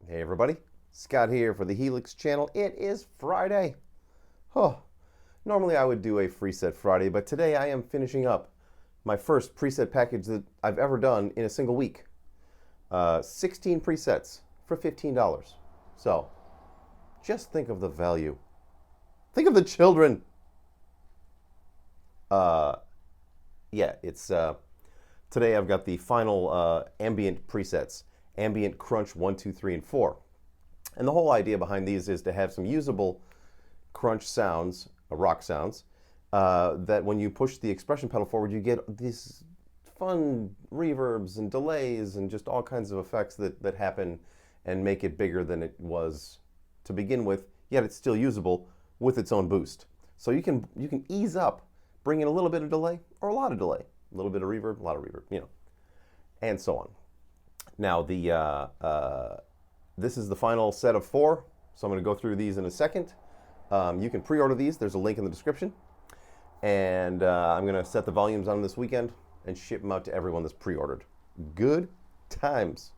Hey everybody, Scott here for the Helix channel. It is Friday. Oh, normally I would do a free set Friday, but today I am finishing up my first preset package that I've ever done in a single week. 16 presets for $15. So, just think of the value. Think of the children. Yeah, it's today I've got the final ambient presets. Ambient Crunch 1, 2, 3, and 4. And the whole idea behind these is to have some usable crunch sounds, rock sounds, that when you push the expression pedal forward, you get these fun reverbs and delays and just all kinds of effects that happen and make it bigger than it was to begin with, yet it's still usable with its own boost. So you can ease up, bring in a little bit of delay or a lot of delay, a little bit of reverb, a lot of reverb, and so on. Now, this is the final set of 4, so I'm going to go through these in a second. You can pre-order these. There's a link in the description. And I'm going to set the volumes on them this weekend and ship them out to everyone that's pre-ordered. Good times.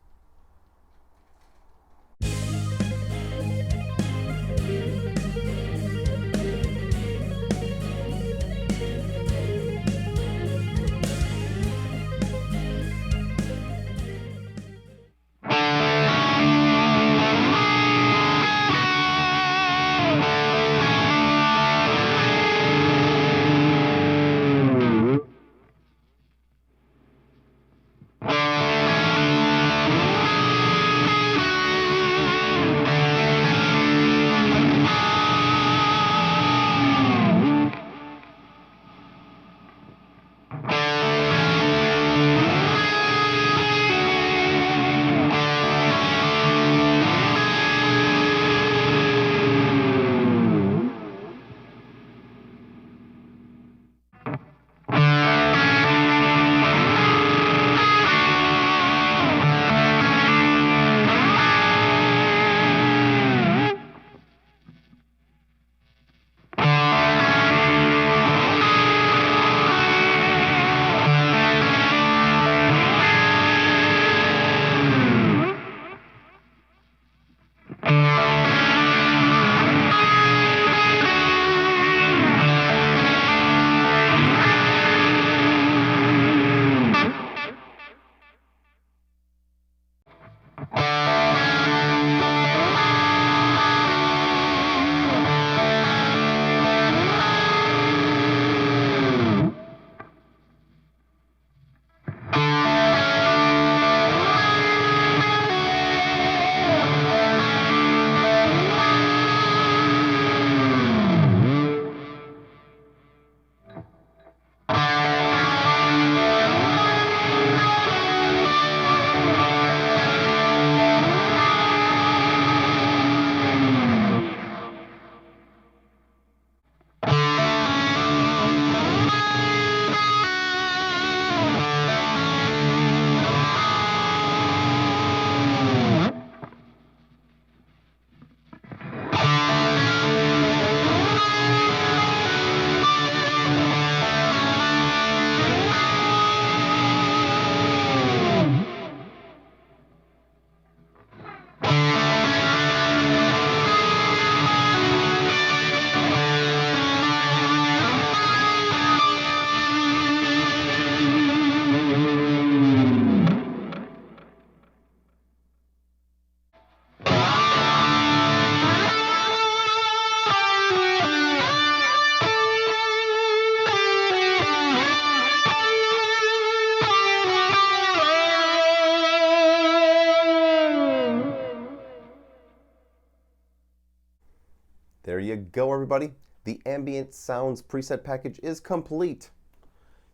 There you go, everybody. The Ambient Sounds preset package is complete.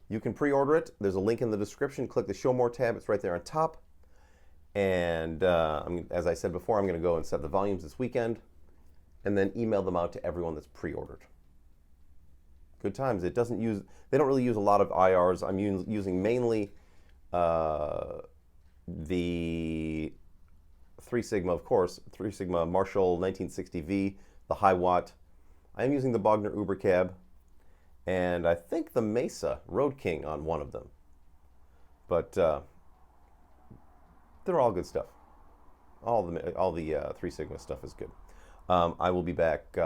You can pre-order it. There's a link in the description. Click the Show More tab. It's right there on top. And as I said before, I'm going to go and set the volumes this weekend and then email them out to everyone that's pre-ordered. Good times. They don't really use a lot of IRs. I'm using mainly the 3 Sigma, of course, 3 Sigma Marshall 1960V, the high watt. I am using the Bogner Uber Cab, and I think the Mesa Road King on one of them. But they're all good stuff. all the Three Sigma stuff is good. I will be back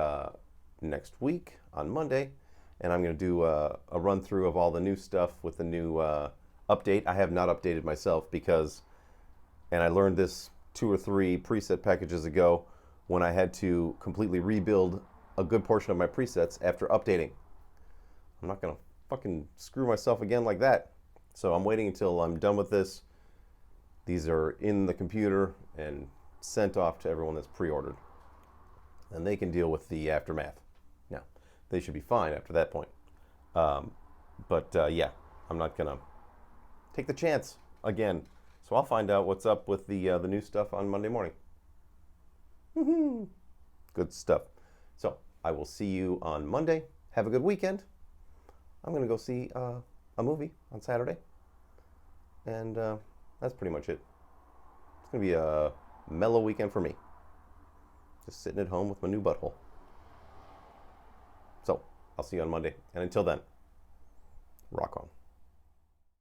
next week on Monday, and I'm going to do a run through of all the new stuff with the new update. I have not updated myself because, and I learned this 2 or 3 preset packages ago when I had to completely rebuild a good portion of my presets after updating. I'm not going to fucking screw myself again like that. So I'm waiting until I'm done with this. These are in the computer and sent off to everyone that's pre-ordered. And they can deal with the aftermath. Now, they should be fine after that point. Yeah, I'm not going to take the chance again. So I'll find out what's up with the new stuff on Monday morning. Good stuff. So I will see you on Monday. Have a good weekend. I'm going to go see a movie on Saturday. And that's pretty much it. It's going to be a mellow weekend for me. Just sitting at home with my new butthole. So I'll see you on Monday. And until then, rock on.